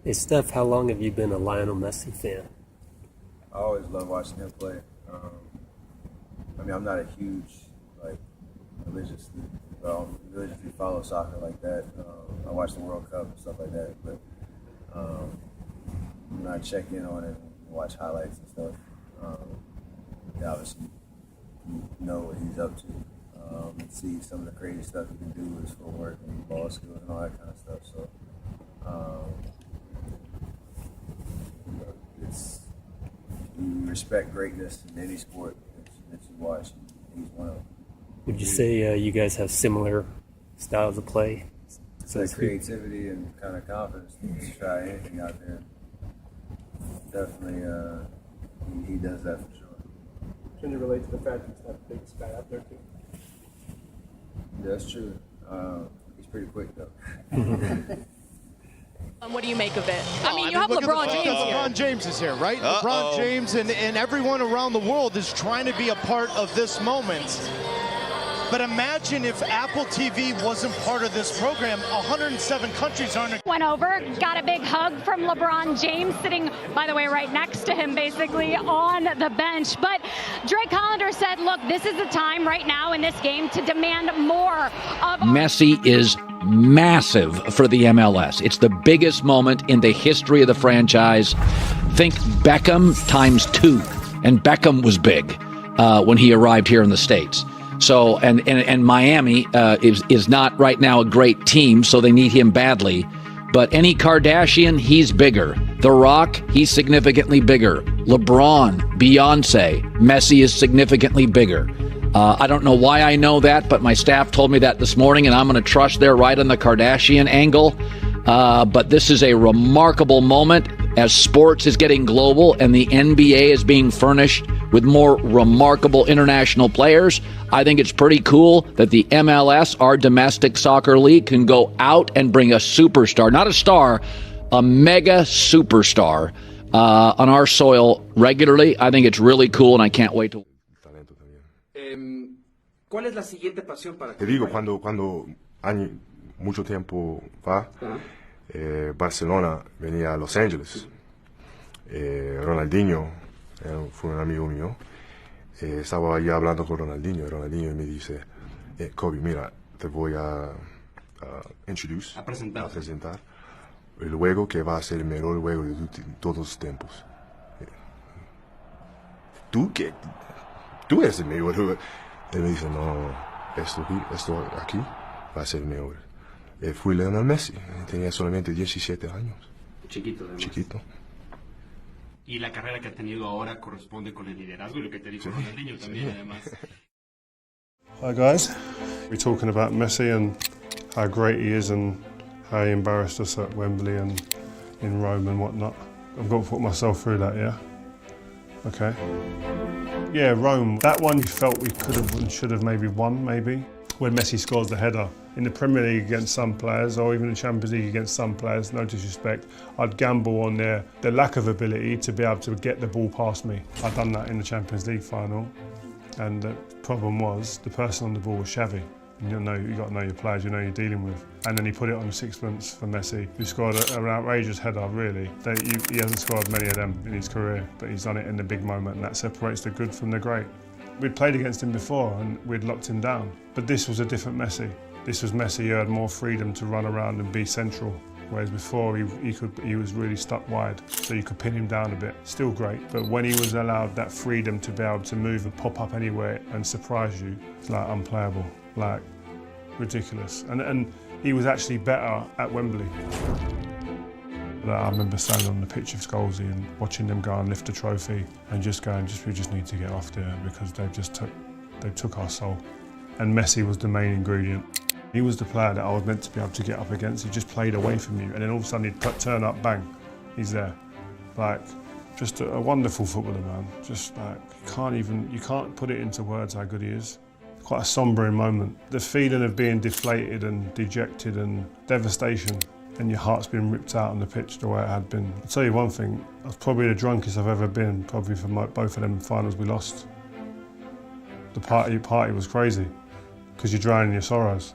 Hey Steph, how long have you been a Lionel Messi fan? I always love watching him play. I mean, I'm not a huge, like, religiously follow soccer like that. I watch the World Cup and stuff like that, but when I check in on it and watch highlights and stuff, yeah, obviously you know what he's up to, and see some of the crazy stuff he can do with his footwork and ball skills and all that kind of stuff. So, it's you respect greatness in any sport that you watch. He's one of them. Would you say you guys have similar styles of play? It's like creativity and kind of confidence to try anything out there. Definitely, he does that for sure. Can you relate to the fact he's that big guy out there too? Yeah, that's true. He's pretty quick though. What do you make of it? I mean, you have LeBron James here. LeBron James is here, right? LeBron James and everyone around the world is trying to be a part of this moment. But imagine if Apple TV wasn't part of this program. 107 countries aren't. Went over, got a big hug from LeBron James, sitting, by the way, right next to him, basically, on the bench. But Drake Hollander said, look, this is the time right now in this game to demand more of... Messi is massive for the MLS. It's the biggest moment in the history of the franchise. Think Beckham times 2, and Beckham was big when he arrived here in the States. So, and Miami is not right now a great team, so they need him badly. But any Kardashian, he's bigger. The Rock, he's significantly bigger. LeBron, Beyonce, Messi is significantly bigger. I don't know why I know that, but my staff told me that this morning, and I'm going to trust they're right on the Kardashian angle. But this is a remarkable moment as sports is getting global and the NBA is being furnished with more remarkable international players. I think it's pretty cool that the MLS, our domestic soccer league, can go out and bring a superstar, not a star, a mega superstar on our soil regularly. I think it's really cool, and I can't wait to... ¿Cuál es la siguiente pasión para ti? Te digo, cuando mucho tiempo va, Barcelona venía a Los Ángeles. Ronaldinho fue un amigo mío. Estaba ahí hablando con Ronaldinho y Ronaldinho me dice, Kobe, mira, te voy a presentar el juego que va a ser el mejor juego de todos los tiempos. ¿Tú qué? Tú eres el mejor jugador. Él me dice, no, esto aquí va a ser el mejor. Fui Lionel Messi, tenía solamente 17 años. Chiquito, además. Chiquito. Y la carrera que ha tenido ahora corresponde con el liderazgo y lo que te dijo Ronaldinho también, además. Hi guys, we're talking about Messi and how great he is and how he embarrassed us at Wembley and in Rome and whatnot. I've got to put myself through that, yeah? Okay. Yeah, Rome, that one you felt we could have and should have maybe won, maybe. When Messi scores the header. In the Premier League against some players, or even the Champions League against some players, no disrespect, I'd gamble on their lack of ability to be able to get the ball past me. I'd done that in the Champions League final, and the problem was the person on the ball was Xavi. And you got to know your players, you know you're dealing with. And then he put it on sixpence for Messi, who scored an outrageous header, really. He hasn't scored many of them in his career, but he's done it in the big moment, and that separates the good from the great. We'd played against him before, and we'd locked him down. But this was a different Messi. This was Messi who had more freedom to run around and be central, whereas before he was really stuck wide, so you could pin him down a bit. Still great, but when he was allowed that freedom to be able to move and pop up anywhere and surprise you, it's like unplayable, like ridiculous. And he was actually better at Wembley. I remember standing on the pitch of Scholesy and watching them go and lift a trophy and just going, we just need to get off there because they took our soul. And Messi was the main ingredient. He was the player that I was meant to be able to get up against. He just played away from you, and then all of a sudden he'd turn up, bang, he's there. Like, just a wonderful footballer, man. Just like, you can't put it into words how good he is. Quite a sombering moment. The feeling of being deflated and dejected and devastation, and your heart's been ripped out on the pitch the way it had been. I'll tell you one thing, I was probably the drunkest I've ever been, probably for both of them finals we lost. The party was crazy, because you're drowning your sorrows.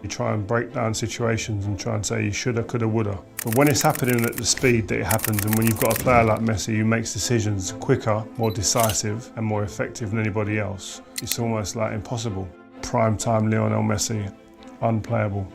You try and break down situations and try and say you shoulda, coulda, woulda. But when it's happening at the speed that it happens, and when you've got a player like Messi who makes decisions quicker, more decisive and more effective than anybody else, it's almost like impossible. Prime time Lionel Messi, unplayable.